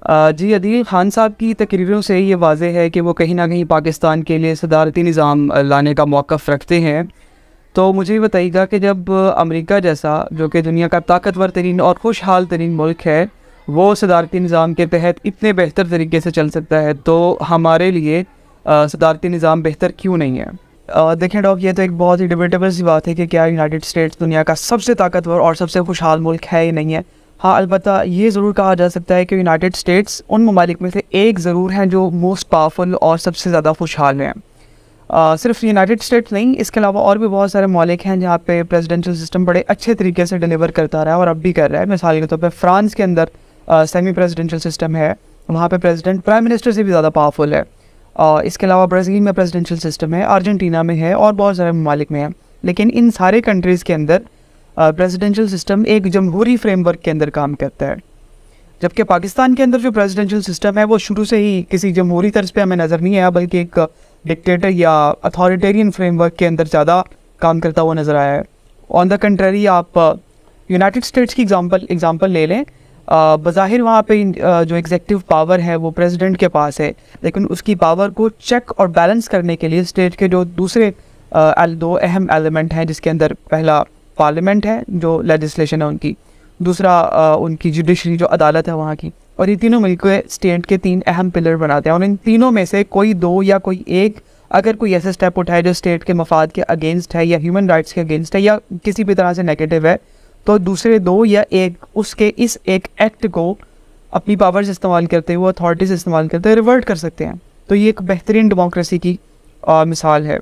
जी, अदील ख़ान साहब की तकरीरों से ये वाज़ेह है कि वो कहीं न कहीं पाकिस्तान के लिए सदारती निज़ाम लाने का मौक़िफ़ रखते हैं। तो मुझे ये बताइएगा कि जब अमेरिका जैसा जो कि दुनिया का ताकतवर तरीन और खुशहाल तरीन मुल्क है, वो सदारती निज़ाम के तहत इतने बेहतर तरीके से चल सकता है, तो हमारे लिए सदारती निज़ाम बेहतर क्यों नहीं है? देखें डॉक, ये तो एक बहुत ही डिबेटेबल सी बात है कि क्या यूनाइटेड स्टेट्स दुनिया का सबसे ताकतवर और सबसे खुशहाल मुल्क है या नहीं है। हाँ, अलबत्ता ये ज़रूर कहा जा सकता है कि यूनाइटेड स्टेट्स उन ममालिक में से एक ज़रूर हैं जो मोस्ट पावरफुल और सबसे ज़्यादा खुशहाल हैं। सिर्फ यूनाइटेड स्टेट्स नहीं, इसके अलावा और भी बहुत सारे ममालिक हैं जहाँ पे प्रेसिडेंशियल सिस्टम बड़े अच्छे तरीके से डिलीवर करता रहा है और अब भी कर रहा है। मिसाल के तौर पर फ्रांस के अंदर सेमी प्रेसिडेंशियल सिस्टम है, वहाँ पे प्रेसिडेंट प्राइम मिनिस्टर से भी ज़्यादा पावरफुल है। इसके अलावा ब्राज़ील में प्रेसिडेंशियल सिस्टम है, अर्जेंटीना में है और बहुत सारे ममालिक में है। लेकिन इन सारे कंट्रीज़ के अंदर प्रेसिडेंशियल सिस्टम एक जमहूरी फ्रेमवर्क के अंदर काम करता है, जबकि पाकिस्तान के अंदर जो प्रेसिडेंशियल सिस्टम है वो शुरू से ही किसी जमहूरी तर्ज पे हमें नज़र नहीं आया, बल्कि एक डिक्टेटर या अथॉरिटेरियन फ्रेमवर्क के अंदर ज़्यादा काम करता हुआ नज़र आया है। ऑन द कंट्री, आप यूनाइटेड स्टेट्स की एग्ज़ाम्पल ले लें। बज़ाहिर वहाँ पे जो एग्जेक्टिव पावर है वो प्रेसिडेंट के पास है, लेकिन उसकी पावर को चेक और बैलेंस करने के लिए स्टेट के जो दूसरे दो अहम एलिमेंट हैं, जिसके अंदर पहला पार्लियामेंट है जो लेजिस्लेशन है उनकी, दूसरा उनकी जुडिशरी जो अदालत है वहाँ की, और ये तीनों मिलकर स्टेट के तीन अहम पिलर बनाते हैं। और इन तीनों में से कोई दो या कोई एक अगर कोई ऐसा स्टेप उठाए जो स्टेट के मफाद के अगेंस्ट है या ह्यूमन राइट्स के अगेंस्ट है या किसी भी तरह से नेगेटिव है, तो दूसरे दो या एक उसके इस एक एक्ट को अपनी पावर्स इस्तेमाल करते हुए, अथॉरिटीज़ इस्तेमाल करते हुए रिवर्ट कर सकते हैं। तो ये एक बेहतरीन डेमोक्रेसी की मिसाल है।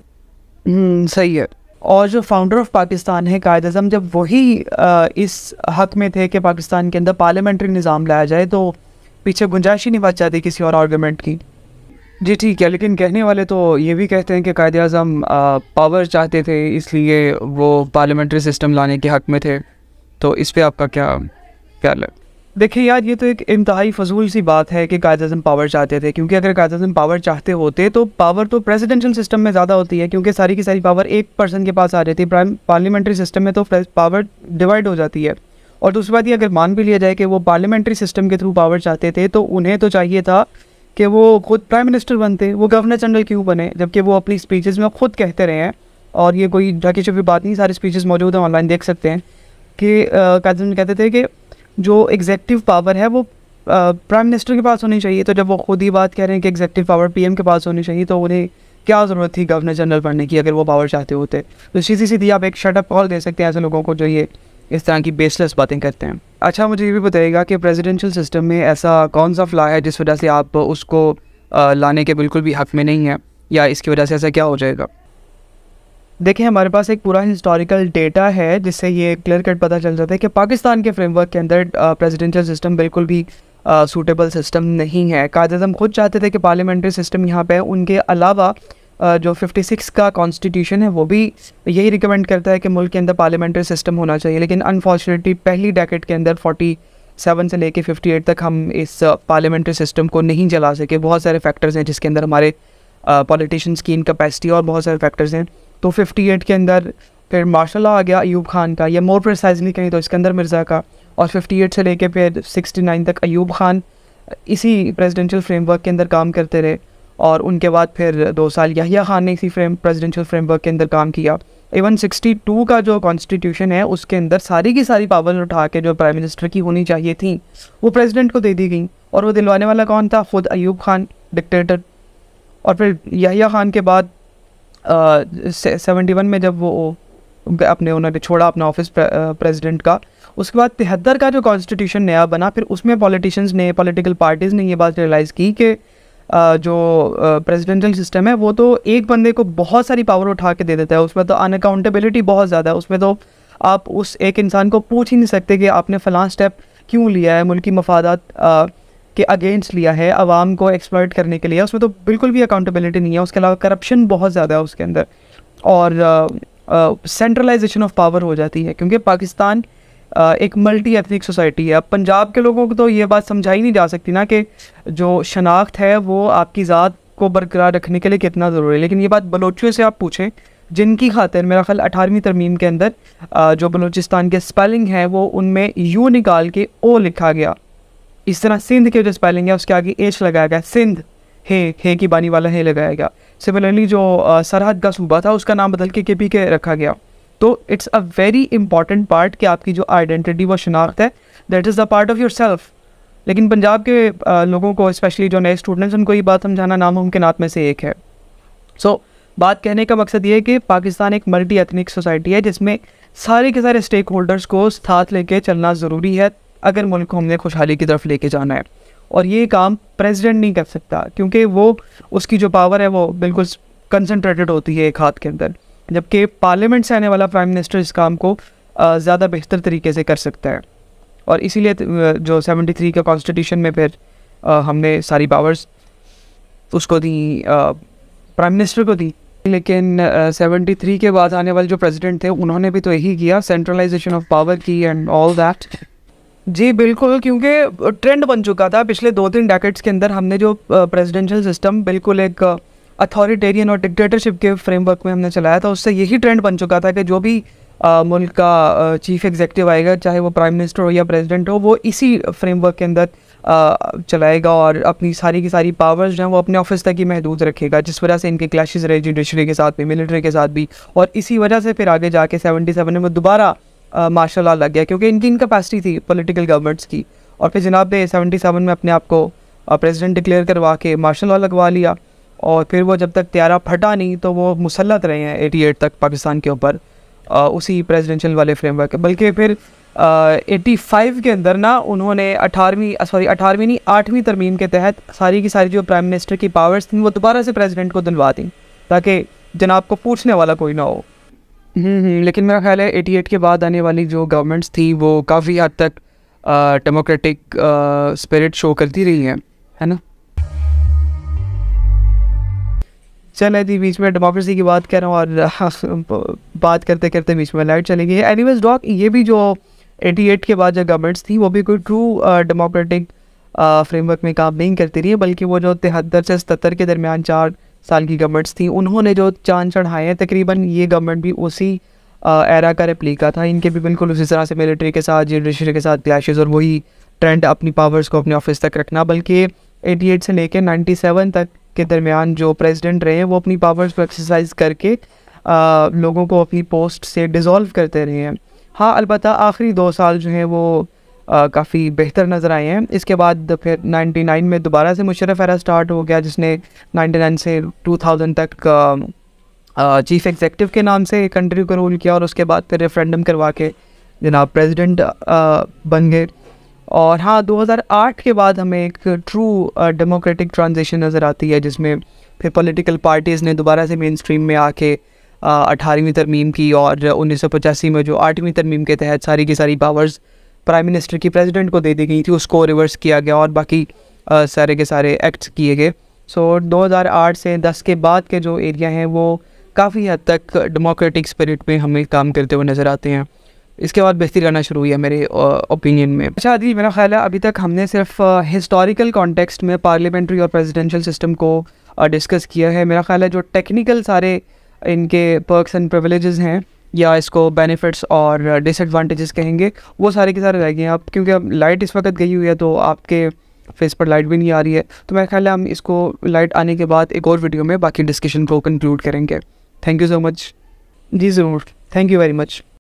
सही है। और जो फाउंडर ऑफ पाकिस्तान है कायद अज़म, जब वही इस हक़ में थे कि पाकिस्तान के अंदर पार्लियामेंट्री निज़ाम लाया जाए, तो पीछे गुंजाइश ही नहीं बच जाती किसी और आर्गूमेंट की। जी ठीक है, लेकिन कहने वाले तो ये भी कहते हैं कि कायद आज़म पावर चाहते थे, इसलिए वो पार्लियामेंट्री सिस्टम लाने के हक़ में थे। तो इस पे आपका क्या ख्याल है? देखिए यार, ये तो एक इंतहाई फजूल सी बात है कि कायद आज़म पावर चाहते थे, क्योंकि अगर कायद आज़म पावर चाहते होते तो पावर तो प्रेसिडेंशियल सिस्टम में ज़्यादा होती है, क्योंकि सारी की सारी पावर एक पर्सन के पास आ रही थी। पार्लियामेंट्री सिस्टम में तो पावर डिवाइड हो जाती है। और दूसरी बात ये, अगर मान भी लिया जाए कि वो पार्लियामेंट्री सिस्टम के थ्रू पावर चाहते थे, तो उन्हें तो चाहिए था कि वो खुद प्राइम मिनिस्टर बनते, वो गवर्नर जनरल क्यों बने, जबकि वो अपनी स्पीचेस में खुद कहते रहे हैं, और ये कोई ढकी छुपी बात नहीं, सारी स्पीचेस मौजूद हैं, ऑनलाइन देख सकते हैं, कि कायद आज़म कहते थे कि जो एग्जेक्टिव पावर है वो प्राइम मिनिस्टर के पास होनी चाहिए। तो जब वो खुद ही बात कह रहे हैं कि एग्जेक्टिव पावर पीएम के पास होनी चाहिए, तो उन्हें क्या ज़रूरत थी गवर्नर जनरल बनने की अगर वो पावर चाहते होते? तो सीधी सीधी आप एक शट अप कॉल दे सकते हैं ऐसे लोगों को जो ये इस तरह की बेसलेस बातें करते हैं। अच्छा, मुझे ये भी बताइएगा कि प्रेसिडेंशियल सिस्टम में ऐसा कौन सा फ्लॉ है जिस वजह से आप उसको लाने के बिल्कुल भी हक़ में नहीं है, या इसकी वजह से ऐसा क्या हो जाएगा? देखिए, हमारे पास एक पूरा हिस्टोरिकल डेटा है जिससे ये क्लियर कट पता चल जाता है कि पाकिस्तान के फ्रेमवर्क के अंदर प्रेसिडेंशियल सिस्टम बिल्कुल भी सूटेबल सिस्टम नहीं है। कायद आज़म खुद चाहते थे कि पार्लियामेंट्री सिस्टम यहाँ पे, उनके अलावा जो 56 का कॉन्स्टिट्यूशन है वो भी यही रिकमेंड करता है कि मुल्क के अंदर पार्लियामेंट्री सिस्टम होना चाहिए। लेकिन अनफॉर्चुनेटली पहली डेकेड के अंदर 47 से लेके 58 तक हम इस पार्लियामेंट्री सिस्टम को नहीं चला सके। बहुत सारे फैक्टर्स हैं जिसके अंदर हमारे पॉलिटिशियंस की इनकैपेसिटी और बहुत सारे फैक्टर्स हैं। तो 58 के अंदर फिर मार्शल लॉ आ गया अयूब खान का, या मोर प्रिसाइजली कहीं तो सिकंदर मिर्ज़ा का, और 58 से लेके फिर 69 तक अयूब खान इसी प्रेसिडेंशियल फ्रेमवर्क के अंदर काम करते रहे, और उनके बाद फिर 2 साल याहिया खान ने इसी प्रेसिडेंशियल फ्रेमवर्क के अंदर काम किया। इवन 62 का जो कॉन्स्टिट्यूशन है उसके अंदर सारी की सारी पावर उठा के जो प्राइम मिनिस्टर की होनी चाहिए थी वो प्रेसिडेंट को दे दी गई, और वो दिलवाने वाला कौन था? खुद अयूब खान, डिक्टेटर। और फिर याहिया खान के बाद 71 में जब वो उन्होंने छोड़ा अपना ऑफिस प्रेसिडेंट का, उसके बाद 73 का जो कॉन्स्टिट्यूशन नया बना, फिर उसमें पॉलिटिशियंस ने, पॉलिटिकल पार्टीज़ ने ये बात रियलाइज़ की कि जो प्रेसिडेंशियल सिस्टम है वो तो एक बंदे को बहुत सारी पावर उठा के दे देता है, उसमें तो अनअकाउंटेबिलिटी बहुत ज़्यादा है, उसमें तो आप उस एक इंसान को पूछ ही नहीं सकते कि आपने फ़लाँ स्टेप क्यों लिया है, मुल्की मफादात के अगेंस्ट लिया है, आवाम को एक्सप्लॉइट करने के लिए। उसमें तो बिल्कुल भी अकाउंटेबिलिटी नहीं है। उसके अलावा करप्शन बहुत ज़्यादा है उसके अंदर, और सेंट्रलाइजेशन ऑफ पावर हो जाती है, क्योंकि पाकिस्तान एक मल्टी एथनिक सोसाइटी है। अब पंजाब के लोगों को तो ये बात समझाई नहीं जा सकती ना कि जो शनाख्त है वो आपकी ज़ात को बरकरार रखने के लिए कितना ज़रूरी है, लेकिन ये बात बलोचियों से आप पूछें, जिनकी खातिर मेरा ख्याल 18वीं तरमीम के अंदर जो बलूचिस्तान के स्पेलिंग है वो उनमें यू निकाल के ओ लिखा गया, इस तरह सिंध के जो स्पेलिंग है उसके आगे एच लगाया गया, सिंध, हे की बानी वाला हे लगाया गया। सिमिलरली जो सरहद का सूबा था उसका नाम बदल के पी के रखा गया। तो it's a very important part कि आपकी जो आइडेंटिटी व शनाख्त है that is the part of your self. लेकिन पंजाब के लोगों को, स्पेशली जो नए स्टूडेंट्स, उनको ये बात समझाना नामुमकिनात में से एक है। सो बात कहने का मकसद ये है कि पाकिस्तान एक मल्टी एथनिक सोसाइटी है जिसमें सारे के सारे स्टेक होल्डर्स को साथ लेके चलना ज़रूरी है अगर मुल्क को हमने खुशहाली की तरफ लेके जाना है। और ये काम प्रेसिडेंट नहीं कर सकता क्योंकि वो उसकी जो पावर है वो बिल्कुल कंसनट्रेटेड होती है एक हाथ के अंदर, जबकि पार्लियामेंट से आने वाला प्राइम मिनिस्टर इस काम को ज़्यादा बेहतर तरीके से कर सकता है। और इसीलिए जो 73 का कॉन्स्टिट्यूशन में फिर हमने सारी पावर्स उसको दी, प्राइम मिनिस्टर को दी। लेकिन 73 के बाद आने वाले जो प्रेसिडेंट थे उन्होंने भी तो यही किया, सेंट्रलाइजेशन ऑफ पावर की एंड ऑल दैट। जी बिल्कुल, क्योंकि ट्रेंड बन चुका था पिछले 2-3 डेकेड्स के अंदर। हमने जो प्रेसिडेंशियल सिस्टम बिल्कुल एक अथॉरिटेरियन और डिक्टेटरशिप के फ्रेमवर्क में हमने चलाया था, उससे यही ट्रेंड बन चुका था कि जो भी मुल्क का चीफ एग्जीक्यूटिव आएगा, चाहे वो प्राइम मिनिस्टर हो या प्रेसिडेंट हो, वो इसी फ्रेमवर्क के अंदर चलाएगा और अपनी सारी की सारी पावर्स जो हैं वो अपने ऑफिस तक ही महदूद रखेगा, जिस वजह से इनके क्लैशेस रहे जुडिशरी के साथ भी, मिलिट्री के साथ भी। और इसी वजह से फिर आगे जाके 77 में दोबारा मार्शल लॉ लग गया, क्योंकि इनकी इनकैपेसिटी थी पॉलिटिकल गवर्नमेंट्स की। और फिर जनाब ने 77 में अपने आप को प्रेसिडेंट डिक्लेयर करवा के मार्शल लॉ लगवा लिया। और फिर वो जब तक त्यारा फटा नहीं तो वो मुसल्लत रहे हैं 88 तक पाकिस्तान के ऊपर उसी प्रेसिडेंशियल वाले फ्रेमवर्क। बल्कि फिर 85 के अंदर ना उन्होंने 18वीं नहीं 8वीं तरमीम के तहत सारी की सारी जो प्राइम मिनिस्टर की पावर्स थी वो दोबारा से प्रेसिडेंट को दिलवा दी, ताकि जनाब को पूछने वाला कोई ना हो। लेकिन मेरा ख्याल है 88 के बाद आने वाली जो गवर्नमेंट्स थी वो काफ़ी हद तक डेमोक्रेटिक स्पिरिट शो करती रही है ना। चले जी, बीच में डेमोक्रेसी की बात कर रहा हूँ और बात करते करते बीच में लाइट चली गई। एनीवेज डॉक, ये भी जो 88 के बाद जो गवर्नमेंट्स थी वो भी कोई ट्रू डेमोक्रेटिक फ्रेमवर्क में काम नहीं करती रही है, बल्कि वो जो 73 से 77 के दरमियान 4 साल की गवर्नमेंट्स थी उन्होंने जो चांद चढ़ाए हैं, तकरीबन ये गवर्नमेंट भी उसी एरा का रेप्लिका था। इनके भी बिल्कुल उसी तरह से मिलिट्री के साथ, जुडिशरी के साथ क्लैशेस और वही ट्रेंड अपनी पावर्स को अपने ऑफिस तक रखना। बल्कि 88 से लेकर 97 तक के दरमियान जो प्रेसिडेंट रहे हैं वो अपनी पावर्स को एक्सरसाइज करके लोगों को अपनी पोस्ट से डिज़ोल्व करते रहे हैं। हाँ, अलबत्ता आखिरी 2 साल जो हैं वो काफ़ी बेहतर नज़र आए हैं। इसके बाद फिर 99 में दोबारा से मुशर्रफ एरा स्टार्ट हो गया, जिसने 99 से 2000 तक चीफ एग्जीक्यूटिव के नाम से कंट्री को रूल किया और उसके बाद फिर रेफरेंडम करवा के जनाब प्रेसिडेंट बन गए। और हाँ, 2008 के बाद हमें एक ट्रू डेमोक्रेटिक ट्रांजिशन नज़र आती है, जिसमें फिर पॉलिटिकल पार्टीज़ ने दोबारा से मेन स्ट्रीम में आके 18वीं तरमीम की और 1985 में जो 8वीं तरमीम के तहत सारी की सारी पावर्स प्राइम मिनिस्टर की प्रेसिडेंट को दे दी गई थी, उसको रिवर्स किया गया और बाकी सारे के सारे एक्ट्स किए गए। सो 2008 से 10 के बाद के जो एरिया हैं वो काफ़ी हद तक डेमोक्रेटिक स्पिरिट में हमें काम करते हुए नज़र आते हैं। इसके बाद बेहतरी करना शुरू हुई है मेरे ओपिनियन में। अच्छा आदि, मेरा ख्याल है अभी तक हमने सिर्फ हिस्टोरिकल कॉन्टेक्स्ट में पार्लियामेंट्री और प्रेसिडेंशियल सिस्टम को डिस्कस किया है। मेरा ख्याल है जो टेक्निकल सारे इनके पर्क्स एंड प्रिविलेजेस हैं, या इसको बेनिफिट्स और डिसएडवांटेजेस कहेंगे, वो सारे के सारे रह गए हैं। अब क्योंकि अब लाइट इस वक्त गई हुई है तो आपके फेस पर लाइट भी नहीं आ रही है, तो मेरा ख्याल है हम इसको लाइट आने के बाद एक और वीडियो में बाकी डिस्कशन को कंक्लूड करेंगे। Thank you so much. जी ज़रूर, थैंक यू वेरी मच।